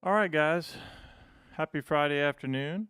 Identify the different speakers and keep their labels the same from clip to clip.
Speaker 1: All right, guys. Happy Friday afternoon.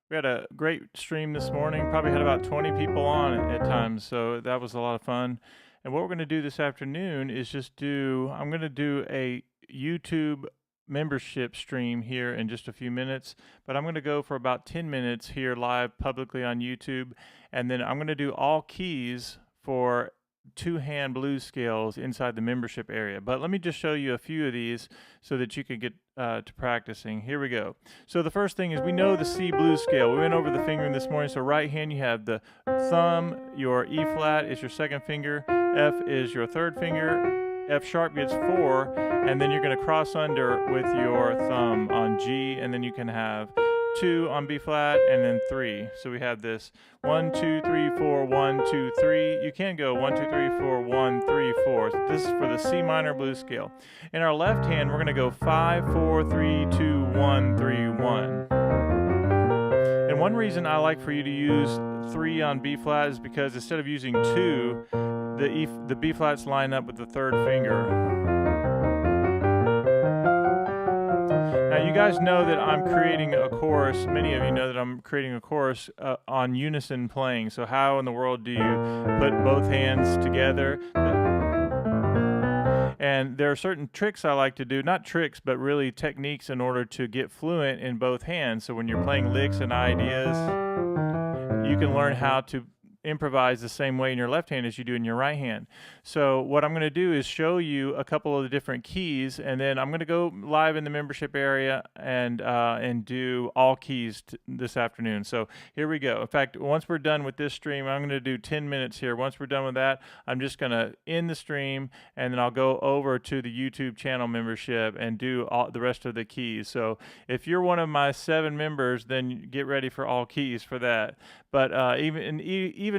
Speaker 1: We had a great stream this morning. Probably had about 20 people on at times, so that was a lot of fun. And what we're going to do this afternoon is I'm going to do a YouTube membership stream here in just a few minutes, but I'm going to go for about 10 minutes here live publicly on YouTube, and then I'm going to do all keys for two-hand blues scales inside the membership area. But let me just show you a few of these so that you can get to practicing. Here we go. So the first thing is we know the C blues scale. We went over the fingering this morning. So right hand you have the thumb, your E flat is your second finger, F is your third finger, F sharp gets 4, and then you're going to cross under with your thumb on G, and then you can have 2 on B flat and then 3. So we have this 1 2 3 4 1 2 3. You can go 1 2 3 4 1 3 4. This is for the C minor blues scale. In our left hand, we're going to go 5 4 3 2 1 3 1. And one reason I like for you to use 3 on B flat is because instead of using 2, the B flats line up with the third finger. Now you guys know that I'm creating a chorus, many of you know that I'm creating a chorus on unison playing. So how in the world do you put both hands together? And there are certain tricks I like to do, not tricks, but really techniques in order to get fluent in both hands. So when you're playing licks and ideas, you can learn how to improvise the same way in your left hand as you do in your right hand. So what I'm going to do is show you a couple of the different keys, and then I'm going to go live in the membership area and do all keys this afternoon. So here we go. In fact, once we're done with this stream, I'm going to do 10 minutes here. Once we're done with that, I'm just going to end the stream, and then I'll go over to the YouTube channel membership and do all the rest of the keys. So if you're one of my 7 members, then get ready for all keys for that. But even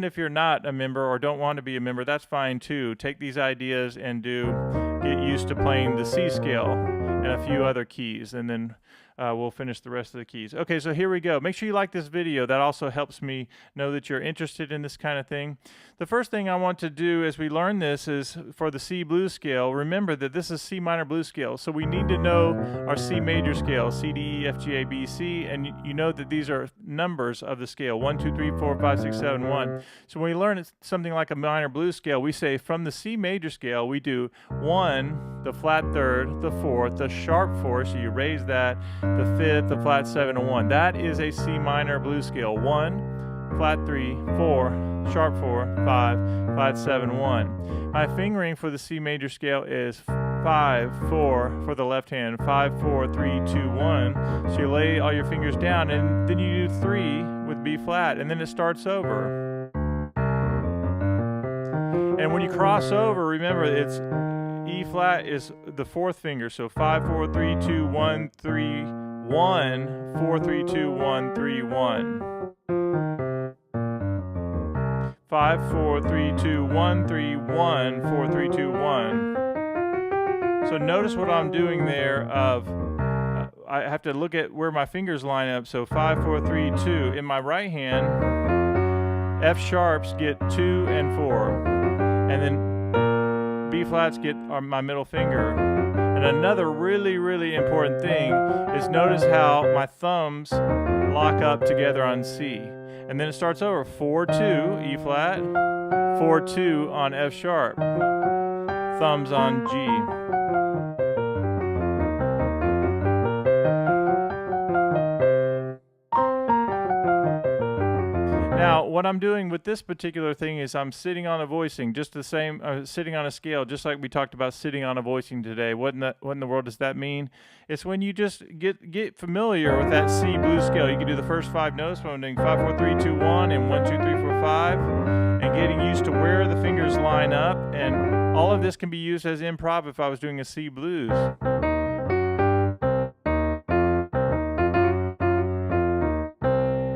Speaker 1: if you're not a member or don't want to be a member, that's fine too. Take these ideas and get used to playing the C scale and a few other keys, and then we'll finish the rest of the keys. Okay, so here we go. Make sure you like this video. That also helps me know that you're interested in this kind of thing. The first thing I want to do as we learn this is for the C blues scale, remember that this is C minor blues scale. So we need to know our C major scale, C, D, E, F, G, A, B, C, and you know that these are numbers of the scale, 1, 2, 3, 4, 5, 6, 7, 1. So when we learn something like a minor blues scale, we say from the C major scale, we do 1, the flat third, the 4th, the sharp 4, so you raise that, the 5th, the flat 7, and 1. That is a C minor blues scale. 1, flat 3, 4, sharp 4, 5, flat 7, 1. My fingering for the C major scale is 5, 4 for the left hand, 5, 4, 3, 2, 1. So you lay all your fingers down, and then you do 3 with B flat, and then it starts over. And when you cross over, remember it's E flat is the 4th finger, so 5, 4, 3, 2, 1, 3, 1, 4, 3, 2, 1, 3, 1. 5, 4, 3, 2, 1, 3, 1, 4, 3, 2, 1. So notice what I'm doing there I have to look at where my fingers line up. So 5, 4, 3, 2. In my right hand, F sharps get 2 and 4. And then B flats get my middle finger. And another really, really important thing is notice how my thumbs lock up together on C. And then it starts over 4, 2, E flat, 4, 2 on F sharp, thumbs on G. Now, what I'm doing with this particular thing is I'm sitting on a voicing, just the same, sitting on a scale, just like we talked about sitting on a voicing today. What in the world does that mean? It's when you just get familiar with that C blues scale. You can do the first 5 notes, but I'm doing 5, 4, 3, 2, 1, and 1, 2, 3, 4, 5, and getting used to where the fingers line up. And all of this can be used as improv if I was doing a C blues.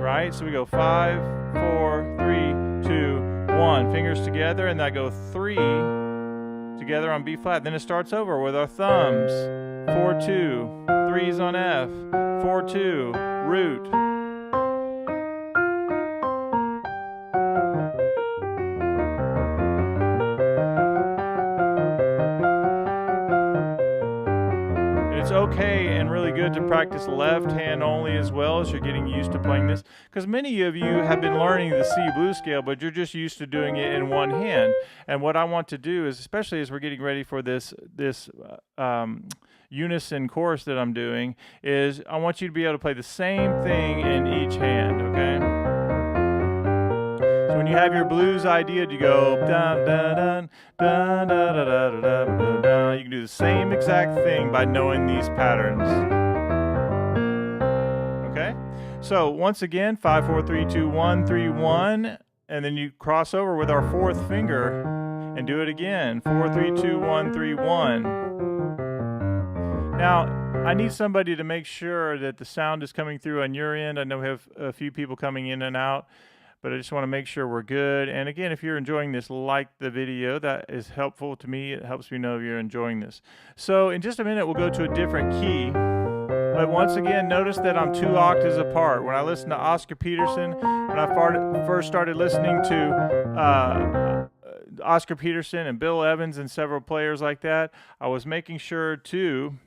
Speaker 1: Right? So we go 5, 4, 3, 2, 1. Fingers together, and I go 3 together on B flat. Then it starts over with our thumbs. 4, 2, 3's on F. 4, 2, root. it's okay and really good to practice left hand only as well as you're getting used to playing this, because many of you have been learning the C blues scale, but you're just used to doing it in one hand. And what I want to do is, especially as we're getting ready for this unison course that I'm doing, is I want you to be able to play the same thing in each hand, okay? So when you have your blues idea, you go dun dun dun dun dun dun dun dun dun dun. You can do the same exact thing by knowing these patterns. Okay? So once again, 5, 4, 3, 2, 1, 3, 1, and then you cross over with our fourth finger and do it again. 4, 3, 2, 1, 3, 1. Now, I need somebody to make sure that the sound is coming through on your end. I know we have a few people coming in and out, but I just want to make sure we're good. And again, if you're enjoying this, like the video. That is helpful to me. It helps me know if you're enjoying this. So in just a minute, we'll go to a different key. But once again, notice that I'm 2 octaves apart. When I listened to Oscar Peterson, when I first started listening to Oscar Peterson and Bill Evans and several players like that, I was making sure to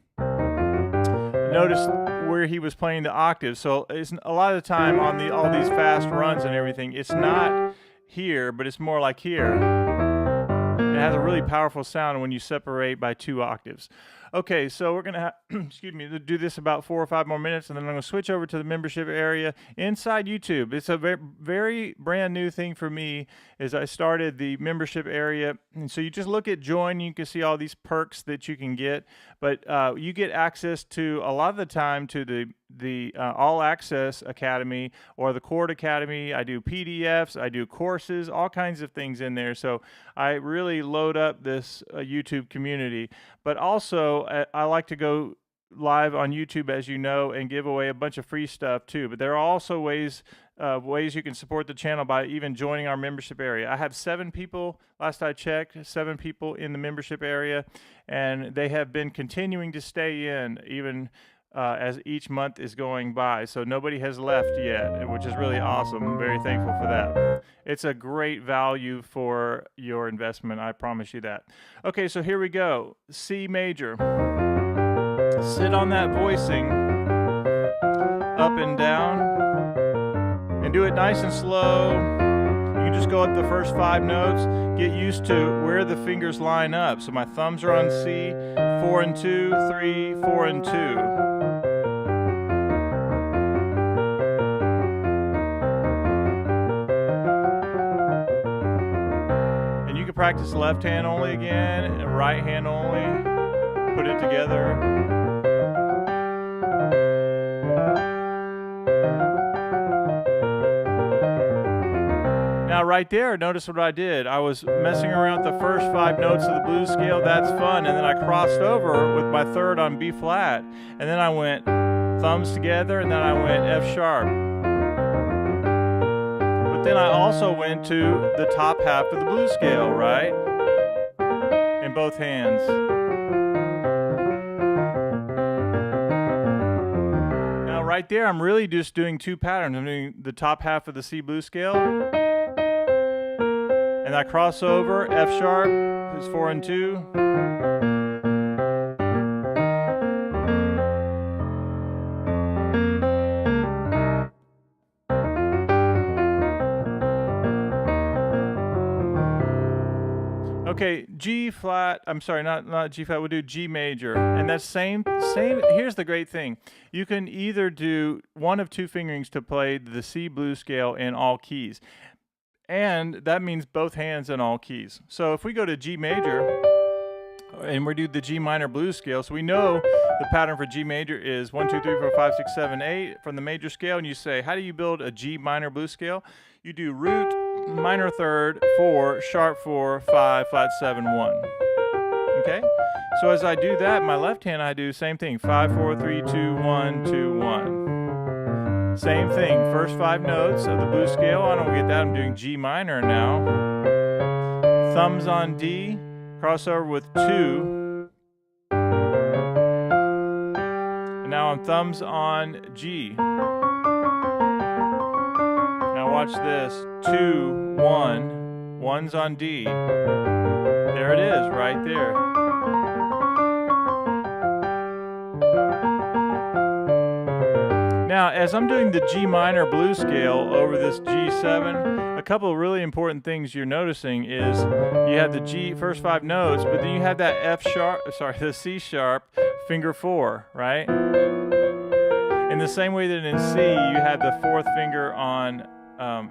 Speaker 1: notice where he was playing the octaves. So it's a lot of the time on all these fast runs and everything, it's not here, but it's more like here. It has a really powerful sound when you separate by 2 octaves. Okay, so we're gonna excuse me, do this about 4 or 5 more minutes, and then I'm gonna switch over to the membership area inside YouTube. It's a very brand new thing for me as I started the membership area. And so you just look at join, you can see all these perks that you can get, but you get access to a lot of the time to the All Access Academy or the Chord Academy. I do PDFs, I do courses, all kinds of things in there. So I really load up this YouTube community. But also, I like to go live on YouTube, as you know, and give away a bunch of free stuff too. But there are also ways you can support the channel by even joining our membership area. I have 7 people, last I checked, 7 people in the membership area, and they have been continuing to stay in even as each month is going by. So nobody has left yet, which is really awesome. I'm very thankful for that. It's a great value for your investment, I promise you that. Okay, so here we go. C major. Sit on that voicing, up and down, and do it nice and slow. You can just go up the first 5 notes, get used to where the fingers line up. So my thumbs are on C, 4 and 2, 3, 4 and 2. Practice left hand only again, and right hand only. Put it together. Now right there, notice what I did. I was messing around with the first 5 notes of the blues scale. That's fun. And then I crossed over with my third on B flat. And then I went thumbs together, and then I went F sharp. Then I also went to the top half of the blues scale, right? In both hands. Now right there, I'm really just doing 2 patterns. I'm doing the top half of the C blues scale, and I cross over, F sharp is 4 and 2. Okay, G flat, I'm sorry, not G flat, we'll do G major. And that's same, here's the great thing. You can either do one of 2 fingerings to play the C blues scale in all keys. And that means both hands in all keys. So if we go to G major, and we do the G minor blues scale, so we know the pattern for G major is 1, 2, 3, 4, 5, 6, 7, 8 from the major scale. And you say, how do you build a G minor blues scale? You do root, minor third, 4, sharp 4, 5, flat 7, 1. Okay? So as I do that, my left hand I do same thing. 5, 4, 3, 2, 1, 2, 1. Same thing. First 5 notes of the blues scale. I don't get that. I'm doing G minor now. Thumbs on D, crossover with 2. And now I'm thumbs on G. Watch this, 2, 1, 1's on D. There it is, right there. Now, as I'm doing the G minor blues scale over this G7, a couple of really important things you're noticing is you have the G first 5 notes, but then you have that the C sharp finger 4, right? In the same way that in C you had the 4th finger on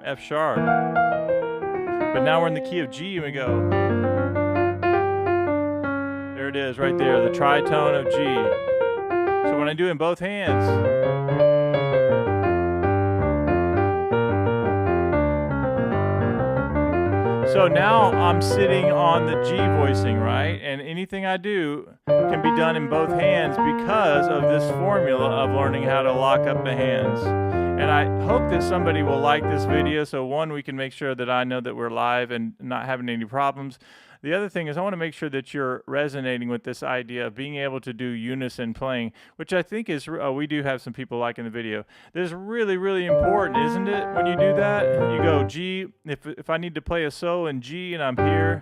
Speaker 1: F sharp. But now we're in the key of G and we go. There it is right there, the tritone of G. So when I do it in both hands, so now I'm sitting on the G voicing, right? And anything I do can be done in both hands because of this formula of learning how to lock up the hands. And I hope that somebody will like this video, so one, we can make sure that I know that we're live and not having any problems. The other thing is I want to make sure that you're resonating with this idea of being able to do unison playing, which I think is, we do have some people liking the video. This is really, really important, isn't it? When you do that, you go G, if I need to play a solo in G and I'm here,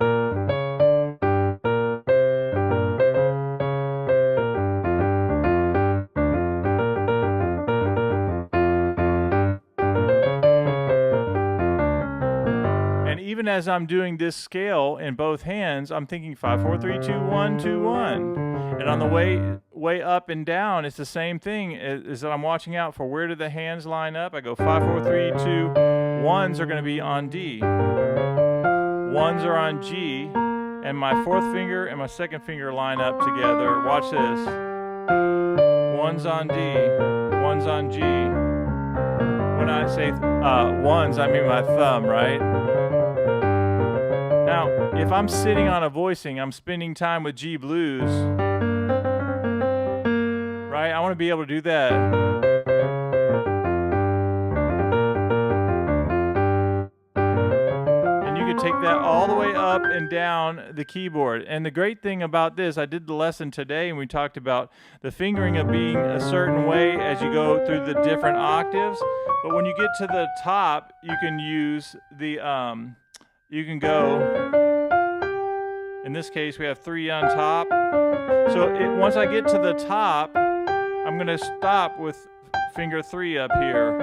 Speaker 1: even as I'm doing this scale in both hands, I'm thinking 5, 4, 3, 2, 1, 2, 1. And on the way up and down, it's the same thing. Is that I'm watching out for where do the hands line up. I go 5, 4, 3, 2. Ones are going to be on D. Ones are on G. And my 4th finger and my 2nd finger line up together. Watch this. Ones on D. Ones on G. When I say ones, I mean my thumb, right? Now, if I'm sitting on a voicing, I'm spending time with G blues, right? I want to be able to do that. And you can take that all the way up and down the keyboard. And the great thing about this, I did the lesson today and we talked about the fingering of being a certain way as you go through the different octaves. But when you get to the top, you can use the you can go, in this case we have 3 on top. So once I get to the top, I'm going to stop with finger 3 up here.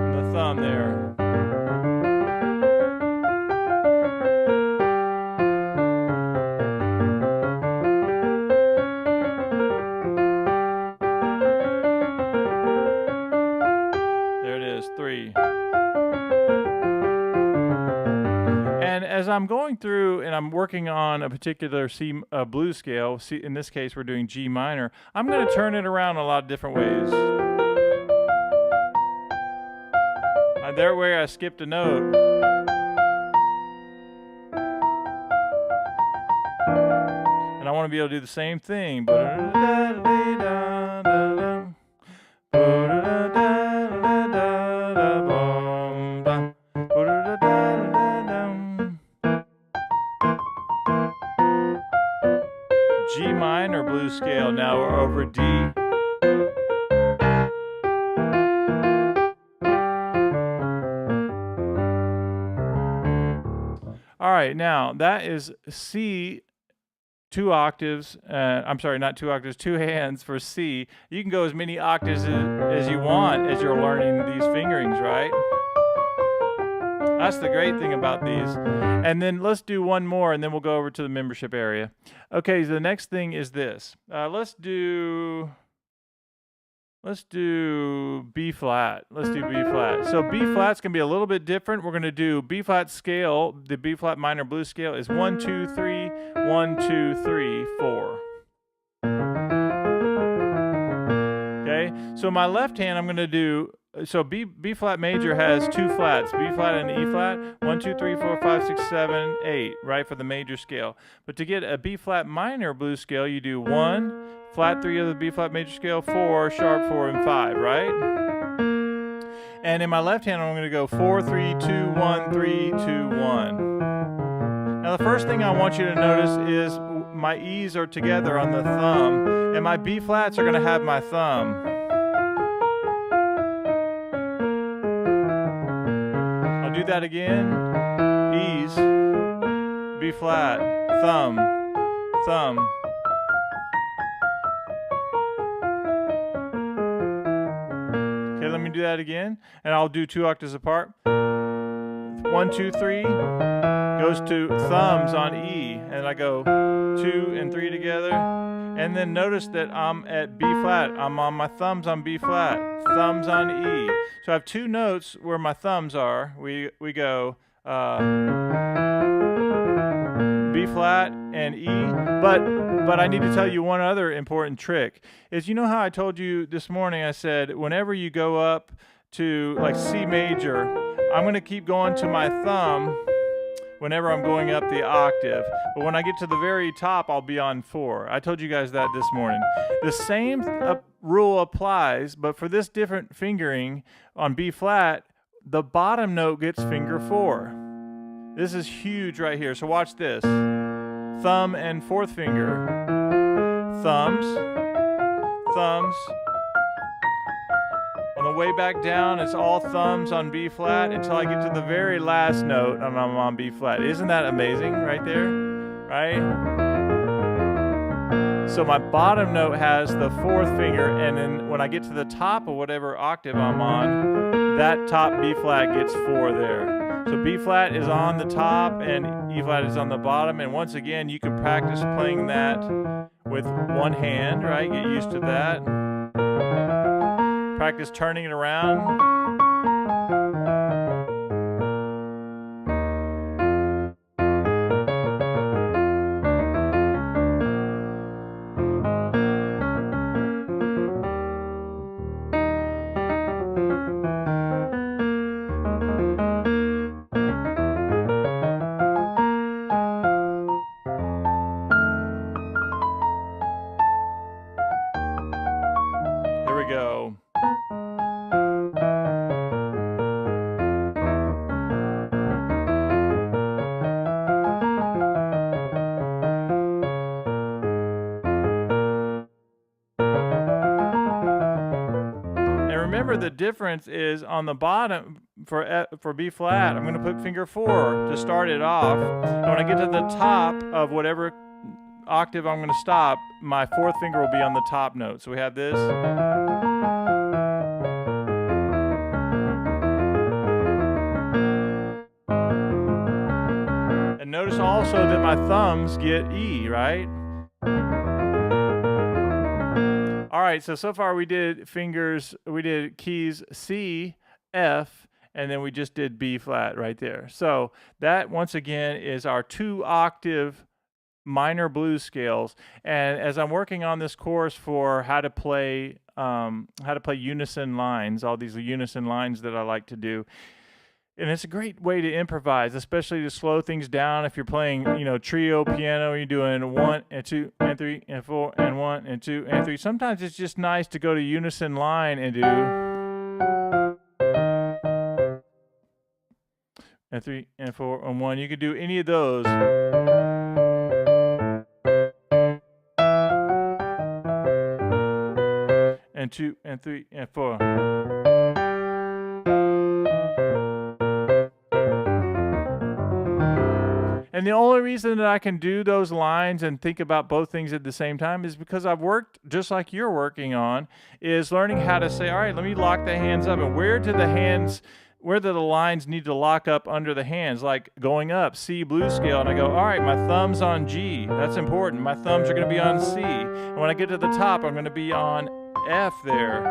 Speaker 1: And the thumb there. There it is, 3. And as I'm going through and I'm working on a particular C blues scale, in this case we're doing G minor, I'm going to turn it around a lot of different ways. There where I skipped a note. And I want to be able to do the same thing. G minor blues scale, now we're over D. All right, now that is C, 2 octaves, I'm sorry, not 2 octaves, 2 hands for C. You can go as many octaves as you want as you're learning these fingerings, right? That's the great thing about these. And then let's do one more and then we'll go over to the membership area. Okay, so the next thing is this. Let's do B flat. Let's do B flat. So B flat's gonna be a little bit different. We're gonna do B flat scale. The B flat minor blues scale is 1, 2, 3, 1, 2, 3, 4. Okay, so my left hand I'm gonna do, so B flat major has 2 flats, B flat and E flat, 1, 2, 3, 4, 5, 6, 7, 8, right, for the major scale. But to get a B flat minor blues scale, you do 1, flat 3 of the B flat major scale, 4, sharp 4, and 5, right? And in my left hand, I'm going to go 4, 3, 2, 1, 3, 2, 1. Now the first thing I want you to notice is my E's are together on the thumb, and my B flats are going to have my thumb. Do that again. E's, B flat, thumb, thumb. do that again, and I'll do 2 octaves apart. 1, 2, 3 goes to thumbs on E, and I go 2 and 3 together. And then notice that I'm at B flat. I'm on my thumbs on B flat, thumbs on E. So I have 2 notes where my thumbs are. We go B flat and E. But I need to tell you one other important trick. Is, you know how I told you this morning, I said whenever you go up to like C major, I'm going to keep going to my thumb whenever I'm going up the octave. But when I get to the very top, I'll be on 4. I told you guys that this morning. The same rule applies, but for this different fingering on B flat, the bottom note gets finger 4. This is huge right here. So watch this. Thumb and 4th finger. Thumbs, thumbs. On the way back down, it's all thumbs on B flat until I get to the very last note and I'm on B flat. Isn't that amazing right there? Right? So my bottom note has the 4th finger, and then when I get to the top of whatever octave I'm on, that top B flat gets 4 there. So B flat is on the top and E flat is on the bottom. And once again, you can practice playing that with one hand, right? Get used to that. Practice turning it around. Here we go. Remember, the difference is on the bottom for B flat, I'm going to put finger 4 to start it off. And when I get to the top of whatever octave I'm going to stop, my 4th finger will be on the top note. So we have this. And notice also that my thumbs get E, right? All right, so far we did keys C, F, and then we just did B flat right there. So that, once again, is our 2 octave minor blues scales. And as I'm working on this course for how to play unison lines, all these unison lines that I like to do, and it's a great way to improvise, especially to slow things down. If you're playing, trio piano, you're doing 1 and 2 and 3 and 4 and 1 and 2 and 3. Sometimes it's just nice to go to unison line and do and 3 and 4 and 1. You could do any of those. And 2 and 3 and 4. And the only reason that I can do those lines and think about both things at the same time is because I've worked, just like you're working on, is learning how to say, all right, let me lock the hands up. And where do the lines need to lock up under the hands? Like going up, C blues scale, and I go, all right, my thumb's on G. That's important. My thumbs are going to be on C. And when I get to the top, I'm going to be on F there,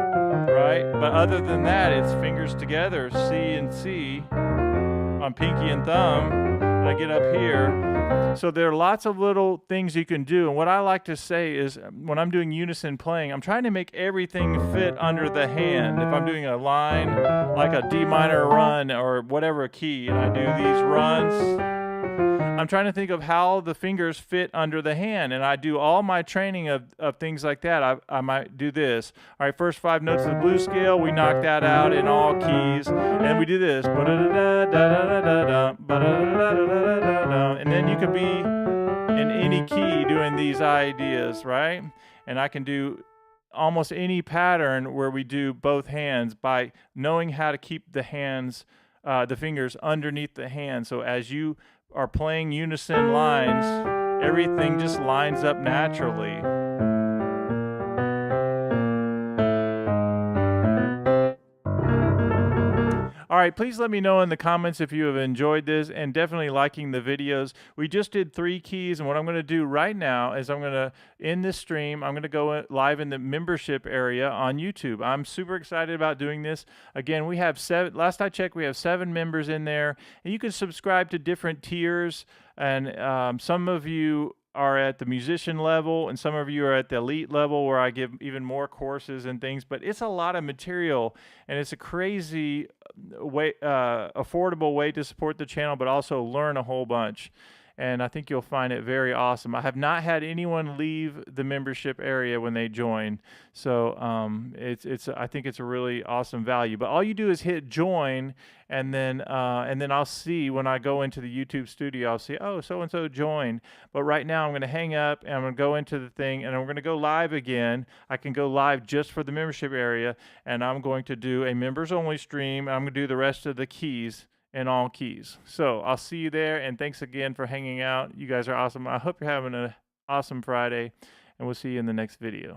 Speaker 1: right? But other than that, it's fingers together, C and C on pinky and thumb. And I get up here. So there are lots of little things you can do. And what I like to say is when I'm doing unison playing, I'm trying to make everything fit under the hand. If I'm doing a line like a D minor run or whatever key, and I do these runs, I'm trying to think of how the fingers fit under the hand. And I do all my training of things like that. I might do this. All right, first 5 notes of the blues scale, we knock that out in all keys. And we do this. And then you could be in any key doing these ideas, right? And I can do almost any pattern where we do both hands by knowing how to keep the hands, the fingers underneath the hand. So as you are playing unison lines, everything just lines up naturally. right, please let me know in the comments if you have enjoyed this, and definitely liking the videos. We just did 3 keys, and what I'm going to do right now is I'm going to end this stream. I'm going to go live in the membership area on YouTube. I'm super excited about doing this. Again, we have 7, last I checked, we have 7 members in there, and you can subscribe to different tiers, and some of you are at the musician level and some of you are at the elite level where I give even more courses and things, but it's a lot of material and it's a crazy way, affordable way to support the channel, but also learn a whole bunch. And I think you'll find it very awesome. I have not had anyone leave the membership area when they join, so I think it's a really awesome value. But all you do is hit join, and then I'll see when I go into the YouTube studio. I'll see, oh, so and so joined. But right now I'm going to hang up and I'm going to go into the thing, and I'm going to go live again. I can go live just for the membership area, and I'm going to do a members only stream. And I'm going to do the rest of the keys in all keys. So I'll see you there, and thanks again for hanging out. You guys are awesome. I hope you're having an awesome Friday, and we'll see you in the next video.